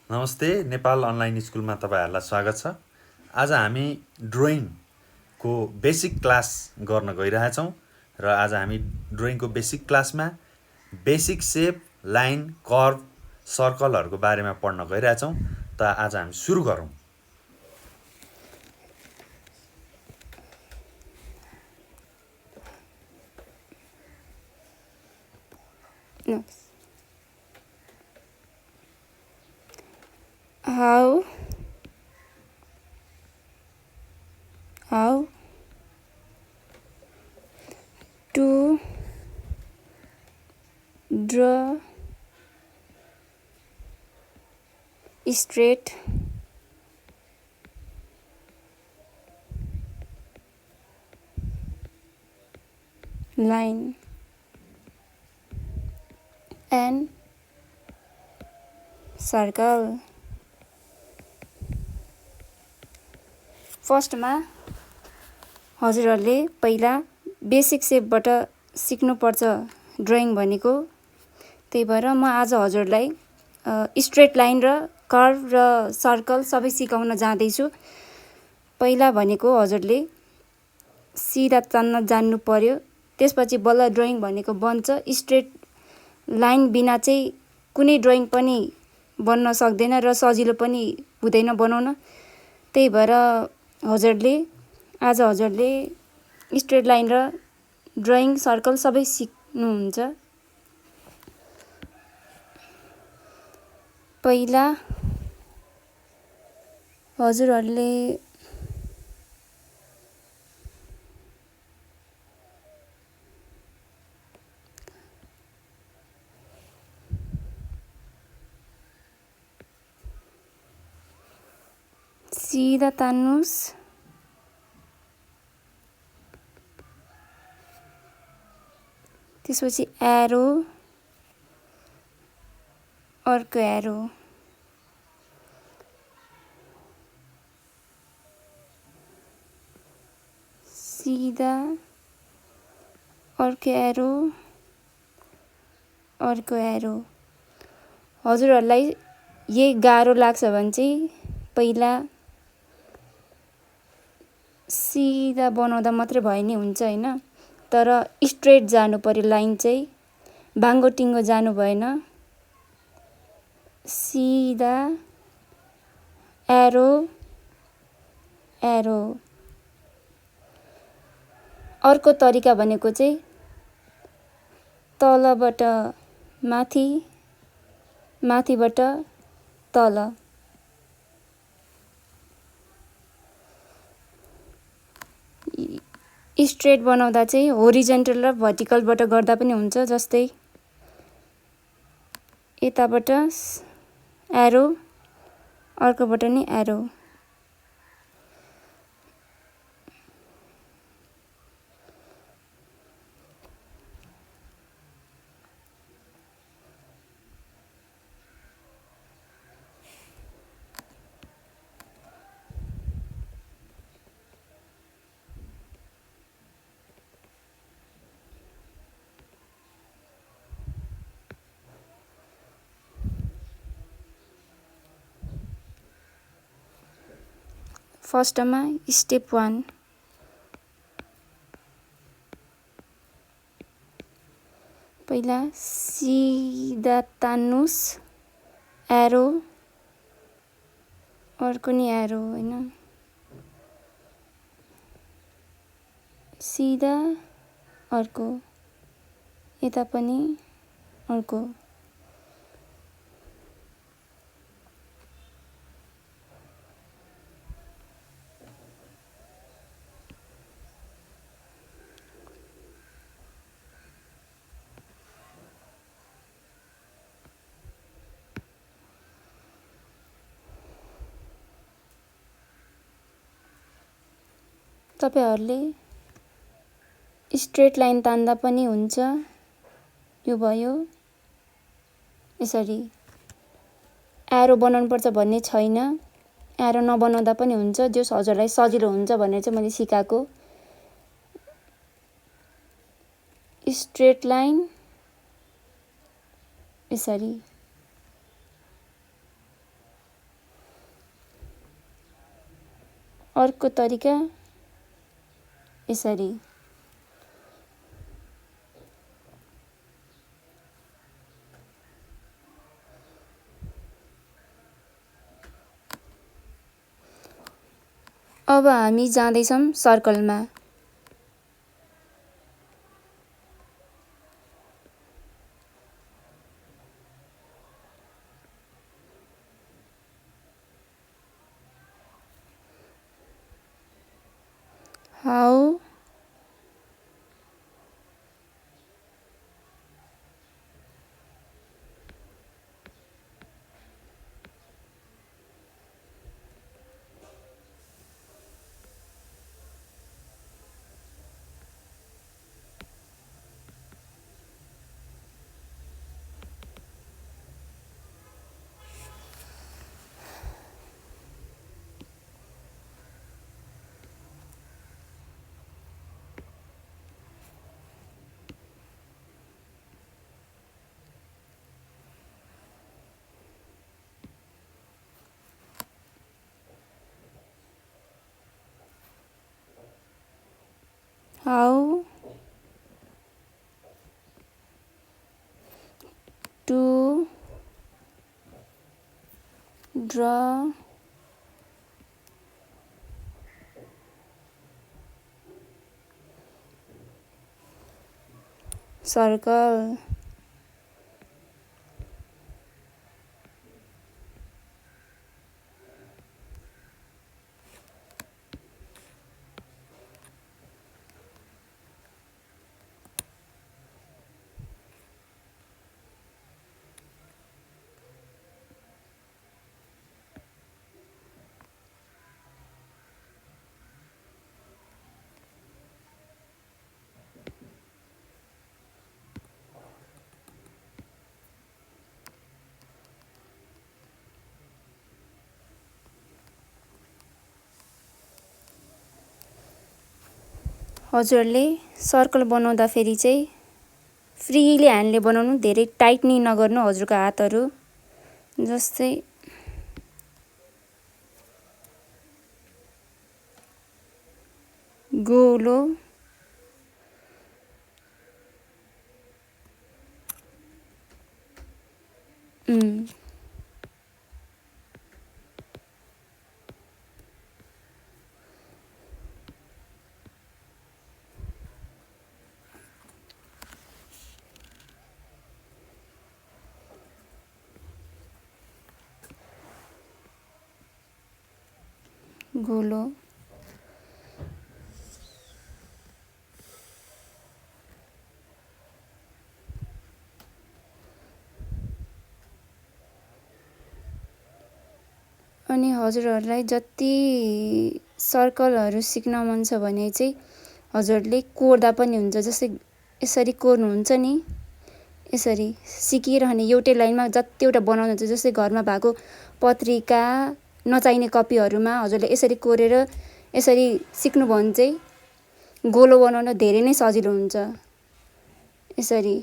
नमस्ते नेपाल अनलाइन स्कुलमा तपाईहरुलाई स्वागत छ। आज हामी ड्रइङको बेसिक क्लास गर्न गइरहेछौँ र आज हामी ड्रइङको बेसिक क्लासमा बेसिक शेप, लाइन, कर्भ, सर्कलहरुको बारेमा पढ्न गइरहेछौँ। त आज हामी सुरु गरौँ। No. How to draw straight line and circle. फर्स्टमा हजुरहरूले पहिला बेसिक शेपबाट सिक्नुपर्छ ड्रइङ भनेको। त्यही भएर म आज हजुरलाई स्ट्रेट लाइन र कर्भ र सर्कल सबै सिकाउन जाँदैछु। पहिला भनेको हजुरले सिधा तान्न जान्नु पर्यो, त्यसपछि बल्ल ड्रइङ भनेको बन्छ। स्ट्रेट लाइन बिना चाहिँ कुनै ड्रइङ पनि बन्न सक्दैन र सजिलो पनि हुँदैन बनाउन। त्यही भएर आज हजुरले स्ट्रेट लाइन र ड्रइङ सर्कल सबै सिक्नुहुन्छ। पहिला हजुरहरूले सिधा तान्नुस्, त्यसपछि एरो, अर्को एरो, सिधा, अर्को एरो, अर्को एरो। हजुरहरूलाई यही गाह्रो लाग्छ भने चाहिँ पहिला सिधा बनाउँदा मात्रै भयो नि हुन्छ हैन, तर स्ट्रेट जानु पर्यो। लाइन चाहिँ बाङ्गो टिङ्गो जानु भएन। सिधा एरो एरो। अर्को तरिका भनेको चाहिँ तलबाट माथि, माथिबाट तल। स्ट्रेट बनाउँदा चाहिँ होरिजन्टल र भर्टिकलबाट गर्दा पनि हुन्छ। जस्तै यताबाट एरो, अर्कोबाट नि एरो। फर्स्टमा स्टेप 1, पहिला सिधा तान्नुस्, एरो, अर्को नि एरो हैन, सिधा, अर्को, यता पनि अर्को। तपाईहरुले स्ट्रेट लाइन तान्दा पनि हुन्छ। यो भयो। यसरी एरो बनाउनु पर्छ भन्ने छैन। एरो नबनाउँदा पनि हुन्छ। जो हजुरलाई सजिलो हुन्छ भनेर चाहिँ मैले सिकाएको। स्ट्रेट लाइन यसरी अर्को तरिका यसरी। अब हामी जाँदैछौँ सर्कलमा। How how to draw circle. हजुरले सर्कल बनाउँदाखेरि चाहिँ फ्रीली ह्यान्डले बनाउनु, धेरै टाइट नि नगर्नु हजुरको हातहरू। जस्तै गोलो गोलो अनि हजुरहरूलाई जति सर्कलहरू सिक्न मन छ भने चाहिँ हजुरले कोर्दा पनि हुन्छ। जस्तै यसरी कोर्नुहुन्छ नि, यसरी सिकिरहने एउटै लाइनमा जतिवटा बनाउनुहुन्छ। जस्तै घरमा भएको पत्रिका नचाहिने कपीहरूमा हजुरले यसरी कोरेर यसरी सिक्नुभयो भने चाहिँ गोलो बनाउन धेरै नै सजिलो हुन्छ। यसरी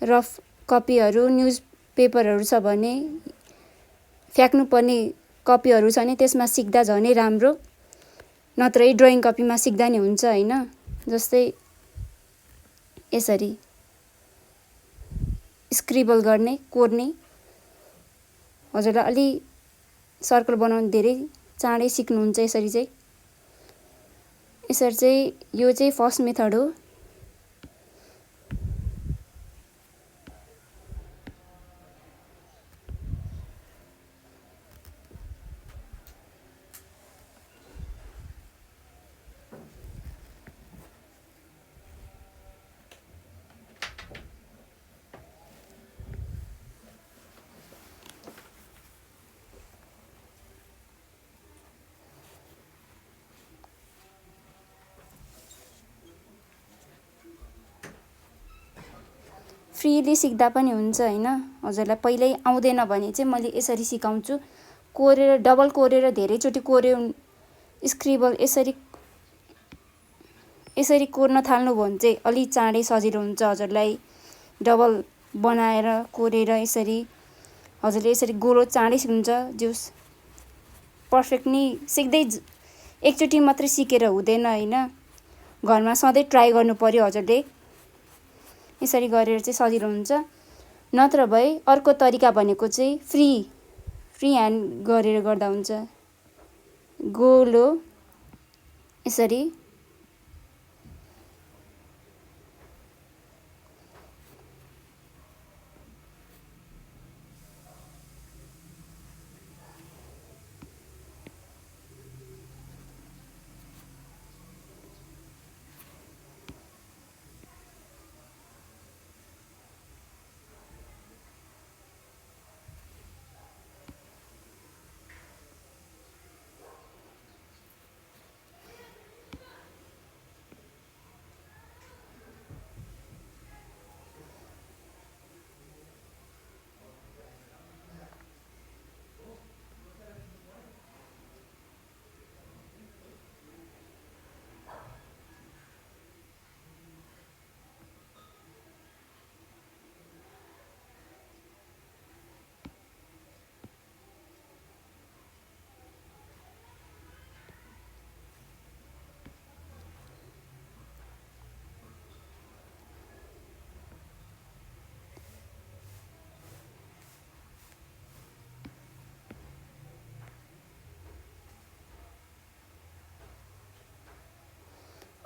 रफ कपीहरू, न्युज पेपरहरू छ भने, फ्याक्नुपर्ने कपीहरू छ भने त्यसमा सिक्दा झनै राम्रो, नत्रै ड्रइङ कपीमा सिक्दा नि हुन्छ हैन। जस्तै यसरी स्क्रिबल गर्ने, कोर्ने हजुरलाई अलि सर्कल बनाउन धेरै चाँडै सिक्नुहुन्छ। यसरी चाहिँ यो चाहिँ फर्स्ट मेथड हो। फ्रीली सिक्दा पनि हुन्छ हैन। हजुरलाई पहिल्यै आउँदैन भने चाहिँ मैले यसरी सिकाउँछु। कोरेर डबल कोरेर धेरैचोटि कोर्यो स्क्रिबल यसरी कोर्न थाल्नुभयो भने चाहिँ अलि चाँडै सजिलो हुन्छ हजुरलाई। डबल बनाएर कोरेर यसरी हजुरले यसरी गोलो चाँडै सिक्नुहुन्छ। जुस पर्फेक्ट नि सिक्दै एकचोटि मात्रै सिकेर हुँदैन होइन, घरमा सधैँ ट्राई गर्नु पर्यो हजुरले। यसरी गरेर चाहिँ सजिलो हुन्छ। नत्र भए अर्को तरिका भनेको चाहिँ फ्री ह्यान्ड गरेर गर्दा हुन्छ। गोलो यसरी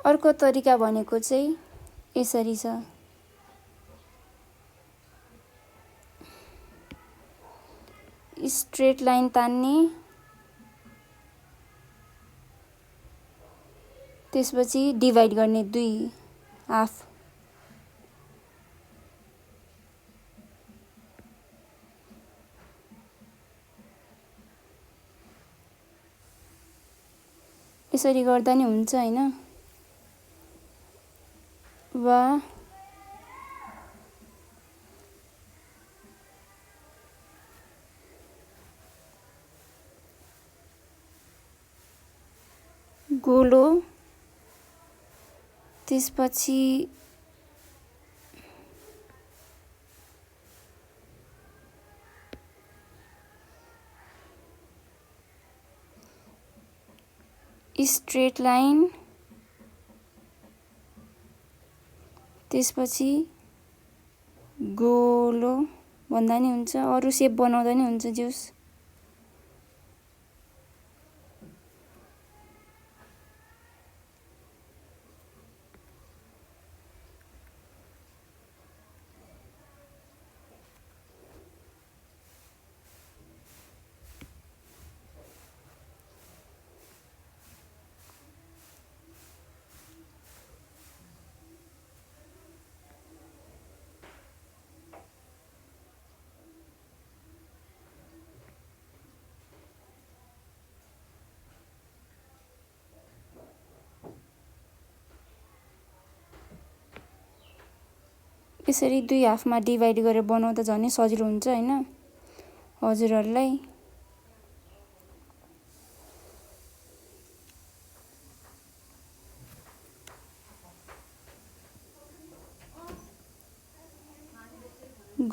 अर्को तरिका भनेको चाहिँ यसरी छ। स्ट्रेट लाइन तान्ने, त्यसपछि डिभाइड गर्ने 2 हाफ। यसरी गर्दा नि हुन्छ होइन, वा गोलो, त्यसपछि स्ट्रेट लाइन, त्यसपछि गोलो भन्दा नि हुन्छ, अरू सेप बनाउँदा नि हुन्छ जोस्। यसरी 2 हाफमा डिभाइड गरेर बनाउँदा झन् सजिलो हुन्छ होइन हजुरहरूलाई।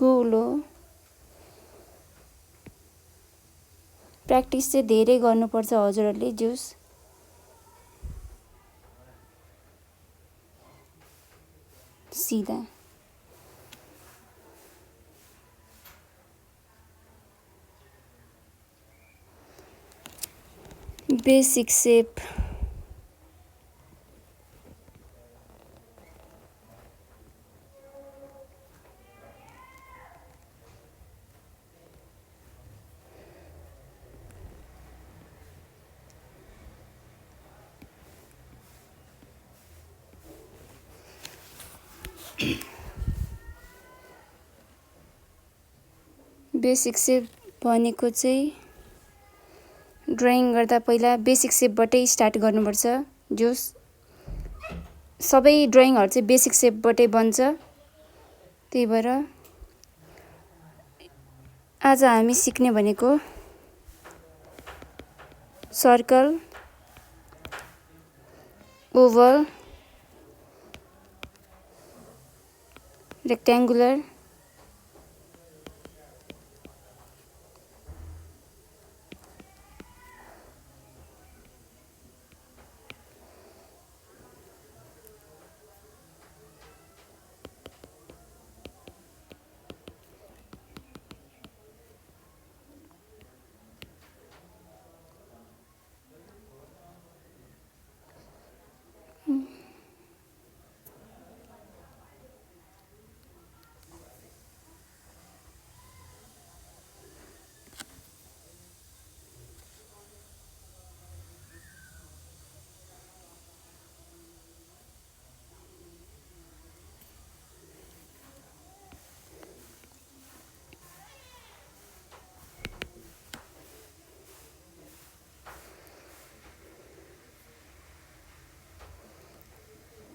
गोलो प्र्याक्टिस चाहिँ धेरै गर्नुपर्छ हजुरहरूले जोस्। सिधा बेसिक सेप, बेसिक सेप भनेको चाहिँ ड्राइङ गर्दा पहिला बेसिक सेपबाटै स्टार्ट गर्नुपर्छ जोस्। सबै ड्राइङहरू चाहिँ बेसिक सेपबाटै बन्छ। त्यही भएर आज हामी सिक्ने भनेको सर्कल, ओभल, रेक्ट्याङ्गुलर,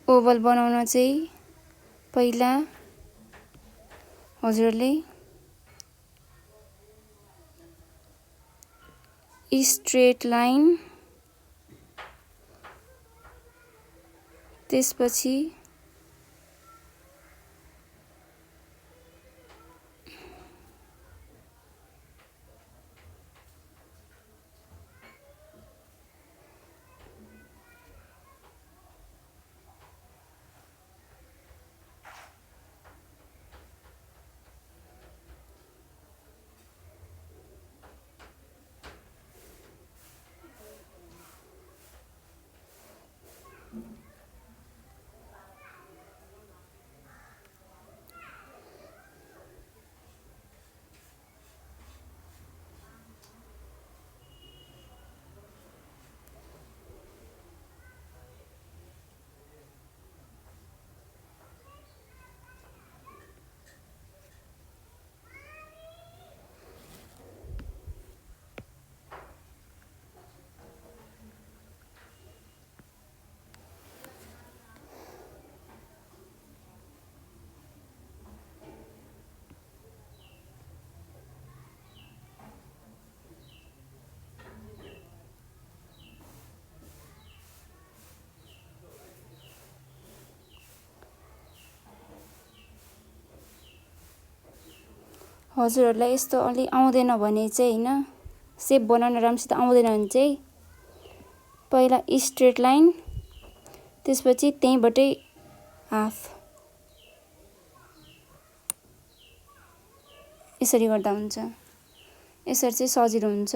ओभल बनाउन चाहिँ पहिला हजुरहरूले स्ट्रेट लाइन, त्यसपछि हजुरहरूलाई यस्तो अलि आउँदैन भने चाहिँ हैन, सेप बनाउन राम्रोसित आउँदैन भने चाहिँ पहिला स्ट्रेट लाइन, त्यसपछि त्यहीँबाटै हाफ, यसरी गर्दा हुन्छ। यसरी चाहिँ सजिलो हुन्छ।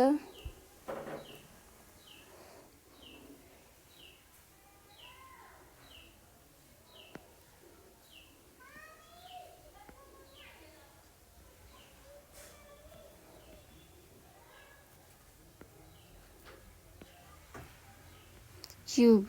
क्यूब